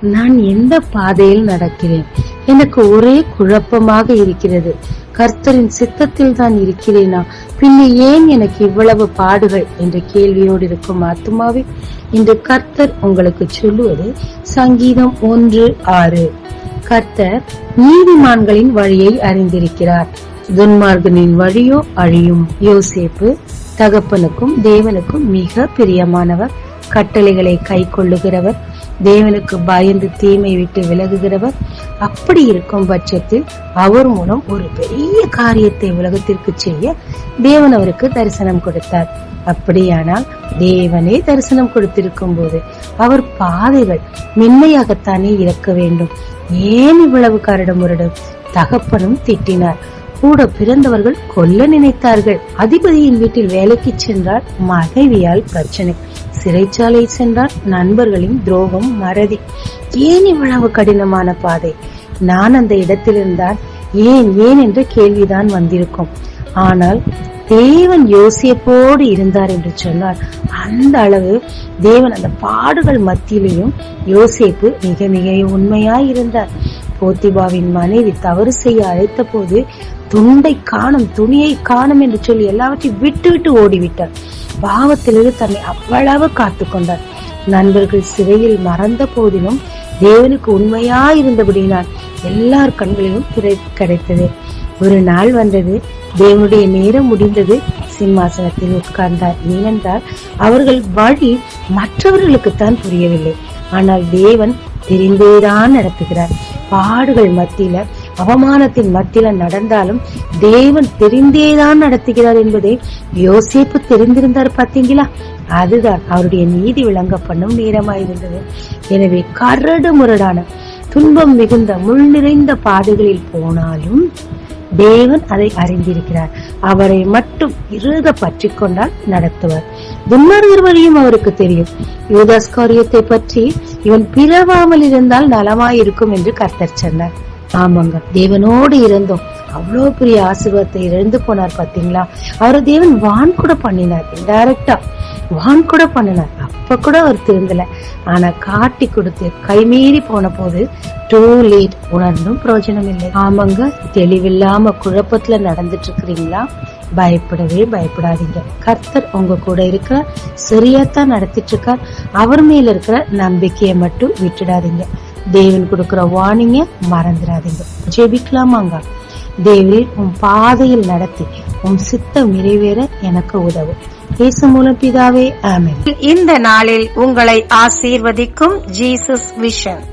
நான் எந்த பாதையில் நடக்கிறேன்? எனக்கு ஒரே குழப்பமாக இருக்கிறது. கர்த்தரின் சித்தத்தில் தான் இருக்கிறேனா? பின்ன ஏன் எனக்கு இவ்வளவு பாடுகள் என்ற கேள்வியோடு இருக்கும் ஆத்துமாவே, இன்று கர்த்தர் உங்களுக்கு சொல்லுவது சங்கீதம் 1:6. கர்த்தர் நீதிமான்களின் வழியை அறிந்திருக்கிறார், துன்மார்கனின் வழியோ அழியும். யோசேப்பு தகப்பனுக்கும் தேவனுக்கும் மிக பிரியமானவர், கட்டளைகளை கை கொள்ளுகிறவர், தேவனுக்கு பயந்து தீமை விட்டு விலகுகிறவர். அப்படி இருக்கும் பட்சத்தில் அவர் மூலம் ஒரு பெரிய காரியத்தை உலகத்திற்கு செய்ய தேவன் அவருக்கு தரிசனம் கொடுத்தார். அப்படியானால் தேவனே தரிசனம் கொடுத்திருக்கும் போது அவர் பாதைகள் மென்மையாகத்தானே இருக்க வேண்டும். ஏன் இவ்வளவு கரடுமுரடு? தகப்பனும் திட்டினார், கூட பிறந்தவர்கள் கொல்ல நினைத்தார்கள். அதிபதியின் வீட்டில் வேலைக்கு சென்றால் மனைவியால் பிரச்சனை, சிறைச்சாலை சென்றால் நண்பர்களின் துரோகம், மறதி. ஏன் இவ்வளவு கடினமான பாதை? நான் அந்த இடத்தில் இருந்தால் ஏன் ஏன் என்ற கேள்விதான் வந்திருக்கும். ஆனால் தேவன் யோசேப்போடு இருந்தார் என்று சொன்னார். அந்த அளவு தேவன் அந்த பாடுகள் மத்தியிலையும் யோசேப்பு மிக மிக உண்மையாய் இருந்தார். போத்திபாவின் மனைவி தவறு செய்ய அழைத்த போது துண்டை காணும், துணியை காணும் என்று சொல்லி எல்லாவற்றையும் விட்டு விட்டு ஓடிவிட்டார். பாவத்திலிருந்து தன்னை அவ்வளவு காத்து கொண்டார். நண்பர்கள் சிறையில் மறந்த போதிலும் தேவனுக்கு உண்மையாயிருந்தபடினால் எல்லார் கண்களிலும் கிடைத்தது. ஒரு நாள் வந்தது, தேவனுடைய நேரம் முடிந்தது. சிம்மாசனத்தில் உட்கார்ந்தார். ஏனென்றால் அவர்கள் வழி மற்றவர்களுக்குத்தான் புரியவில்லை. ஆனால் தேவன் தெரிந்தேதான் நடத்துகிறார். பாடுகள் மத்தியில, அவமானத்தின் மத்தியில நடந்தாலும் தேவன் தெரிந்தேதான் நடத்துகிறார் என்பதை யோசேப்பு தெரிந்திருந்தார். பாத்தீங்களா? அதுதான் அவருடைய நீதி விளங்க பண்ணும் நேரமாயிருந்தது. எனவே கரடு முரடான துன்பம் மிகுந்த முள் நிறைந்த பாதைகளில் போனாலும் தேவன் அதை அறிந்திருக்கிறார். அவரை மட்டும் இறுக பற்றி கொண்டால் நடத்துவார். துன்மார்கர் வழியும் அவருக்கு தெரியும். யூதாஸ் காரியத்தை பற்றி இவன் பிறவாமல் இருந்தால் நலமாயிருக்கும் என்று கர்த்தர் சொன்னார். ஆமாங்க, தேவனோடு இருந்தோம், அவ்வளவு பெரிய ஆசீர்வாதத்தை இழந்து போனார். பாத்தீங்களா? அவரை தேவன் வான் கூட பண்ணினார், இன்டைரக்டா வான் கூட பண்ணினார். அப்ப கூட அவர் திருந்தல. ஆனா காட்டி கொடுத்து கைமீறி போன போது டூ லேட், உணர்ந்தும் பிரயோஜனம் இல்லை. ஆமாங்க, தெளிவில்லாம குழப்பத்துல நடந்துட்டு இருக்கிறீங்களா? பயப்படவே பயப்படாதீங்க. கர்த்தர் உங்க கூட இருக்கிற, சரியாத்தான் நடத்திட்டு இருக்கார். அவர் மேல இருக்கிற நம்பிக்கையை மட்டும் விட்டுடாதீங்க. தேவன் கொடுக்கிற வார்னிங்க மறந்துடாதீங்க. ஜெபிக்கலாமாங்க. தேவன் உன் பாதையில் நடத்தி உன் சித்தம் நிறைவேற எனக்கு உதவும். இயேசு மூலம் பிதாவே, ஆமென். இந்த நாளில் உங்களை ஆசீர்வதிக்கும் ஜீசஸ் விஷன்.